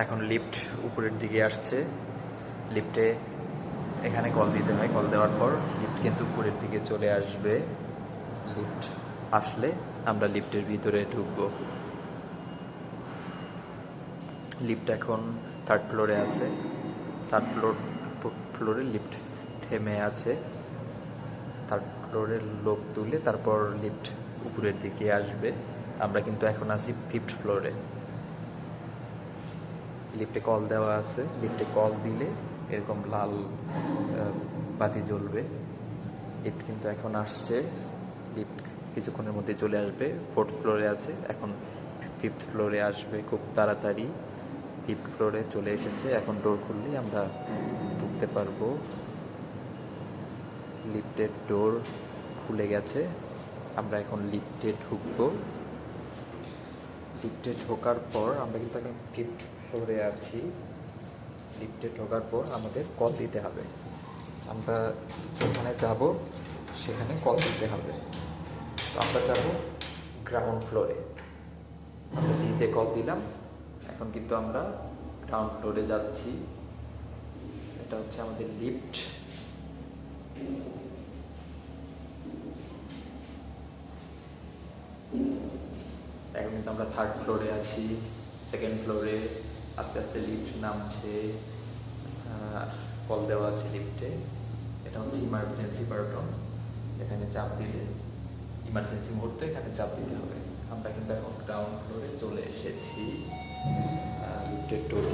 এখন লিফট উপরের দিকে আসছে। লিফটে এখানে কল দিতে হয়, কল দেওয়ার পর লিফট কিন্তু উপরের দিকে চলে আসবে। লিফট আসলে আমরা লিফটের ভিতরে ঢুকবো। লিফট এখন 3rd ফ্লোরে আছে। 3rd ফ্লোরে লিফট থেমে আছে। 3rd ফ্লোরের লোক তুলে তারপর লিফট উপরের দিকে আসবে। আমরা কিন্তু এখন আছি 5th ফ্লোরে। লিফটে কল দেওয়া আছে। লিফটে কল দিলে এরকম লাল বাতি জ্বলবে। লিফট কিন্তু এখন আসছে। লিফট কিছুক্ষণের মধ্যে চলে আসবে। 4th ফ্লোরে আছে, এখন 5th ফ্লোরে আসবে খুব তাড়াতাড়ি। 5th ফ্লোরে চলে এসেছে। এখন ডোর খুললেই আমরা ঢুকতে পারবো। লিফটের ডোর খুলে গেছে। আমরা এখন লিফটে ঢুকবো। লিফটে ঢোকার পর আমরা কিন্তু এখন 5th ফ্লোরে আছি। লিফটে ঢোকার পর আমাদের কল দিতে হবে। আমরা যেখানে যাব সেখানে কল দিতে হবে। তো আমরা যাব গ্রাউন্ড ফ্লোরে। আমরা জিতে কল দিলাম। এখন কিন্তু আমরা গ্রাউন্ড ফ্লোরে যাচ্ছি। এটা হচ্ছে আমাদের লিফট। এখন কিন্তু আমরা 3rd ফ্লোরে আছি। 2nd ফ্লোরে আস্তে আস্তে লিফট নামছে। কল দেওয়া আছে লিফটে। এটা হচ্ছে ইমার্জেন্সি বাটন। এখানে চাপ দিলে ইমার্জেন্সি মুহূর্তে এখানে চাপ দিতে হবে। আমরা কিন্তু এখন গ্রাউন্ড ফ্লোরে চলে এসেছি। লিফটের ডোর